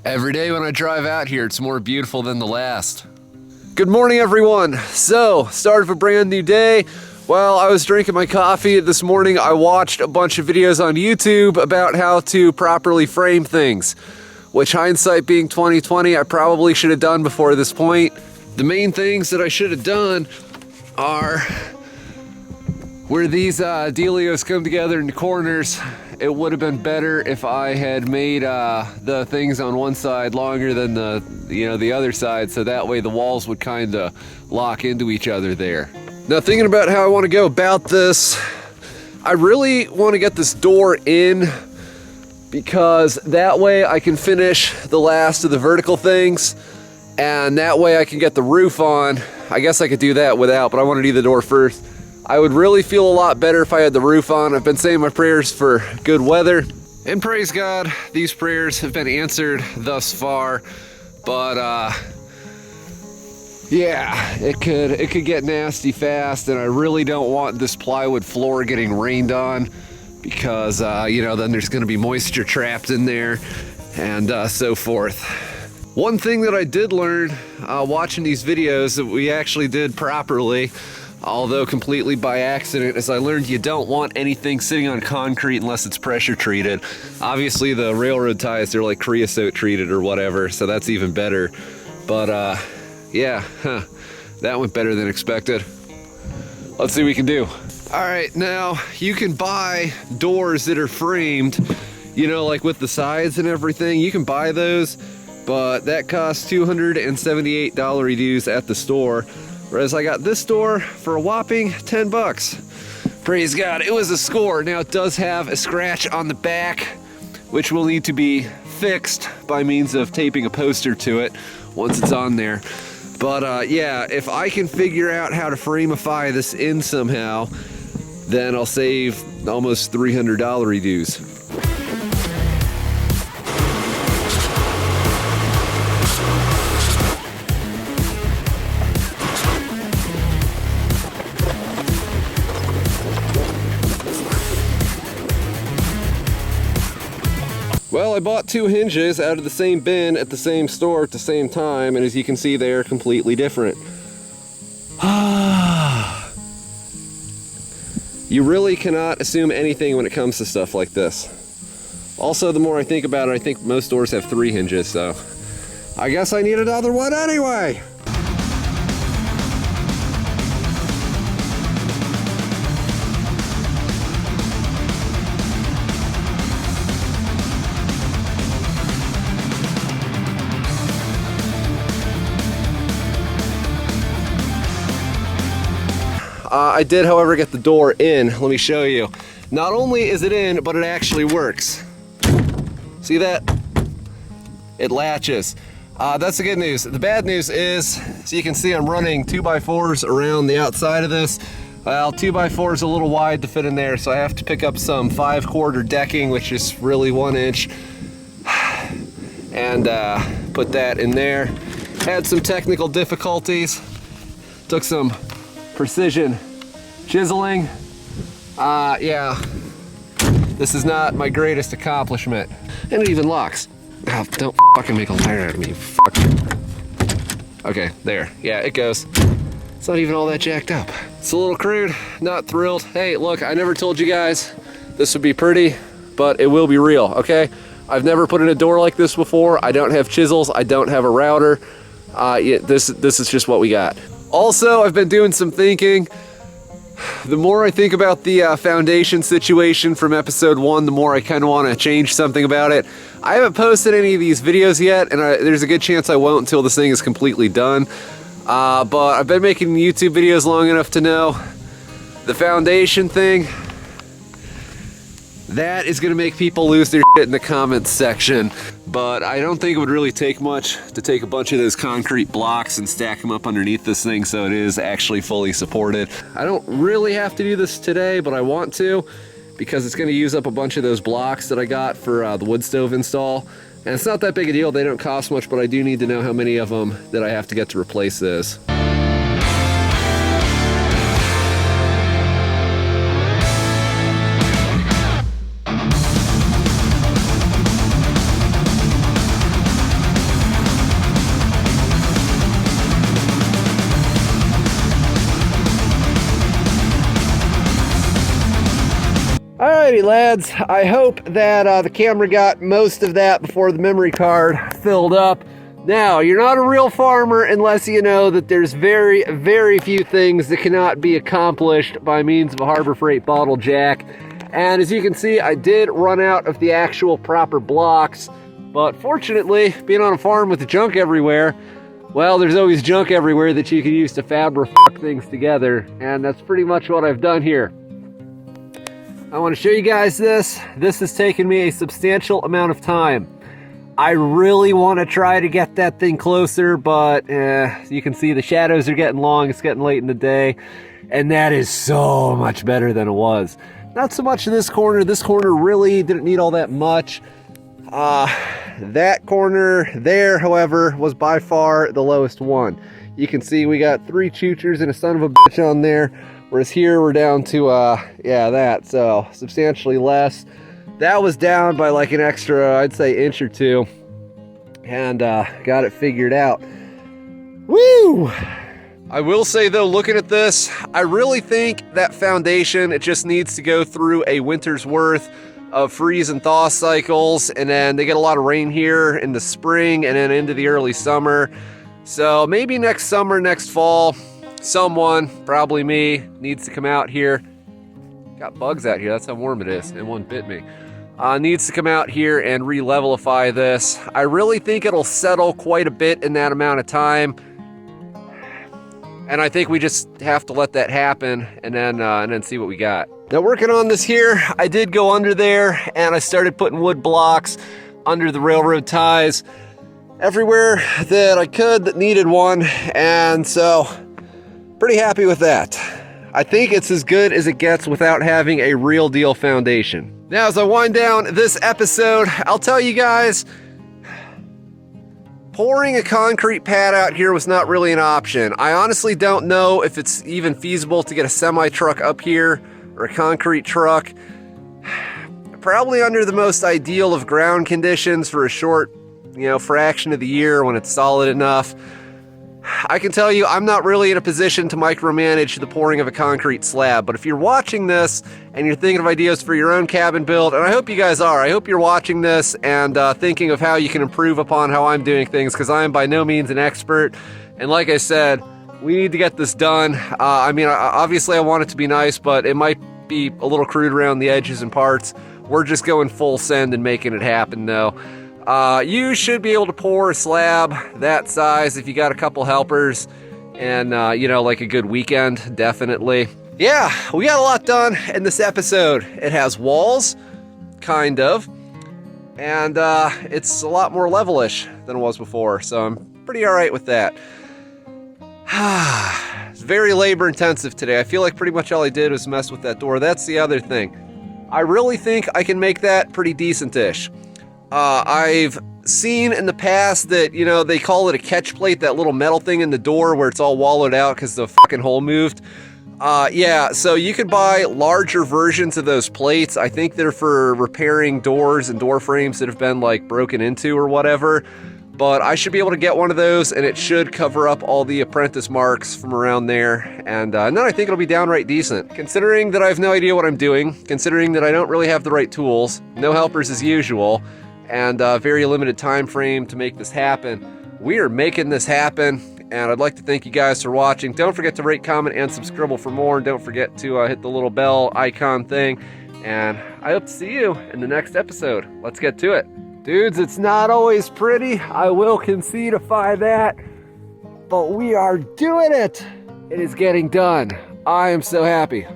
Every day when I drive out here, it's more beautiful than the last. Good morning, everyone. So, start of a brand new day. While I was drinking my coffee this morning, I watched a bunch of videos on YouTube about how to properly frame things, which, hindsight being 2020, I probably should have done before this point. The main things that I should have done are where these dealios come together in the corners. It would have been better if I had made the things on one side longer than the other side, so that way the walls would kind of lock into each other there. Now, thinking about how I want to go about this, I really want to get this door in because that way I can finish the last of the vertical things, and that way I can get the roof on. I guess I could do that without, but I want to do the door first. I would really feel a lot better if I had the roof on. I've been saying my prayers for good weather, and praise God, these prayers have been answered thus far. But yeah, it could get nasty fast, and I really don't want this plywood floor getting rained on because then there's going to be moisture trapped in there and so forth. One thing that I did learn watching these videos that we actually did properly, although completely by accident, is I learned you don't want anything sitting on concrete unless it's pressure treated. Obviously the railroad ties, they're like creosote treated or whatever, so that's even better. But yeah, that went better than expected. Let's see what we can do. All right, now you can buy doors that are framed, like with the sides and everything. You can buy those, but that costs $278 dues at the store. Whereas I got this door for a whopping 10 bucks. Praise God, it was a score. Now it does have a scratch on the back, which will need to be fixed by means of taping a poster to it once it's on there. But yeah, if I can figure out how to frameify this in somehow, then I'll save almost $300 dues. Well, I bought two hinges out of the same bin at the same store at the same time, and as you can see, they are completely different. You really cannot assume anything when it comes to stuff like this. Also, the more I think about it, I think most doors have 3 hinges, so I guess I need another one anyway. I did, however, get the door in. Let me show you. Not only is it in, but it actually works. See that? It latches. That's the good news. The bad news is, so you can see I'm running 2x4s around the outside of this. Well, 2x4 is a little wide to fit in there, so I have to pick up some 5/4 decking, which is really 1 inch, and put that in there. Had some technical difficulties. Took some precision chiseling. Yeah, this is not my greatest accomplishment. And it even locks. Oh, don't fucking make a liar out of me, fuck. Okay, there. Yeah, it goes. It's not even all that jacked up. It's a little crude, not thrilled. Hey, look, I never told you guys this would be pretty, but it will be real, okay? I've never put in a door like this before. I don't have chisels, I don't have a router. This is just what we got. Also, I've been doing some thinking. The more I think about the foundation situation from episode 1, the more I kind of want to change something about it. I haven't posted any of these videos yet, and there's a good chance I won't until this thing is completely done. But I've been making YouTube videos long enough to know the foundation thing, that is going to make people lose their shit in the comments section. But I don't think it would really take much to take a bunch of those concrete blocks and stack them up underneath this thing so it is actually fully supported. I don't really have to do this today, but I want to, because it's going to use up a bunch of those blocks that I got for the wood stove install. And it's not that big a deal, they don't cost much, but I do need to know how many of them that I have to get to replace this. Alrighty, lads. I hope that the camera got most of that before the memory card filled up. Now, you're not a real farmer unless you know that there's very, very few things that cannot be accomplished by means of a Harbor Freight bottle jack. And as you can see, I did run out of the actual proper blocks. But fortunately, being on a farm with junk everywhere, well, there's always junk everywhere that you can use to fabric things together. And that's pretty much what I've done here. I want to show you guys this. This has taken me a substantial amount of time. I really want to try to get that thing closer, but you can see the shadows are getting long. It's getting late in the day, and that is so much better than it was. Not so much in this corner. This corner really didn't need all that much. That corner there, however, was by far the lowest one. You can see we got 3 choochers and a son of a bitch on there, whereas here we're down to, that, so substantially less. That was down by like an extra, I'd say, inch or 2, and got it figured out. Woo! I will say though, looking at this, I really think that foundation, it just needs to go through a winter's worth of freeze and thaw cycles, and then they get a lot of rain here in the spring and then into the early summer. So maybe next summer, next fall, someone, probably me, needs to come out here. Got bugs out here, that's how warm it is, and one bit me. Needs to come out here and re-levelify this. I really think it'll settle quite a bit in that amount of time. And I think we just have to let that happen and then see what we got. Now working on this here, I did go under there and I started putting wood blocks under the railroad ties everywhere that I could that needed one. And so, pretty happy with that. I think it's as good as it gets without having a real deal foundation. Now, as I wind down this episode, I'll tell you guys, pouring a concrete pad out here was not really an option. I honestly don't know if it's even feasible to get a semi-truck up here or a concrete truck. Probably under the most ideal of ground conditions for a short, fraction of the year when it's solid enough. I can tell you, I'm not really in a position to micromanage the pouring of a concrete slab, but if you're watching this and you're thinking of ideas for your own cabin build, and I hope you guys are, I hope you're watching this and thinking of how you can improve upon how I'm doing things, because I am by no means an expert, and like I said, we need to get this done. Obviously I want it to be nice, but it might be a little crude around the edges and parts. We're just going full send and making it happen though. You should be able to pour a slab that size if you got a couple helpers and, like a good weekend, definitely. Yeah, we got a lot done in this episode. It has walls, kind of, and it's a lot more levelish than it was before, so I'm pretty all right with that. It's very labor intensive today. I feel like pretty much all I did was mess with that door. That's the other thing. I really think I can make that pretty decent-ish. I've seen in the past that, they call it a catch plate, that little metal thing in the door where it's all wallowed out because the fucking hole moved. So you could buy larger versions of those plates. I think they're for repairing doors and door frames that have been broken into or whatever. But I should be able to get one of those and it should cover up all the apprentice marks from around there. And then I think it'll be downright decent. Considering that I have no idea what I'm doing, considering that I don't really have the right tools, no helpers as usual, and a very limited time frame to make this happen. We are making this happen, and I'd like to thank you guys for watching. Don't forget to rate, comment, and subscribe for more. And don't forget to hit the little bell icon thing. And I hope to see you in the next episode. Let's get to it. Dudes, it's not always pretty. I will concedify that. But we are doing it. It is getting done. I am so happy.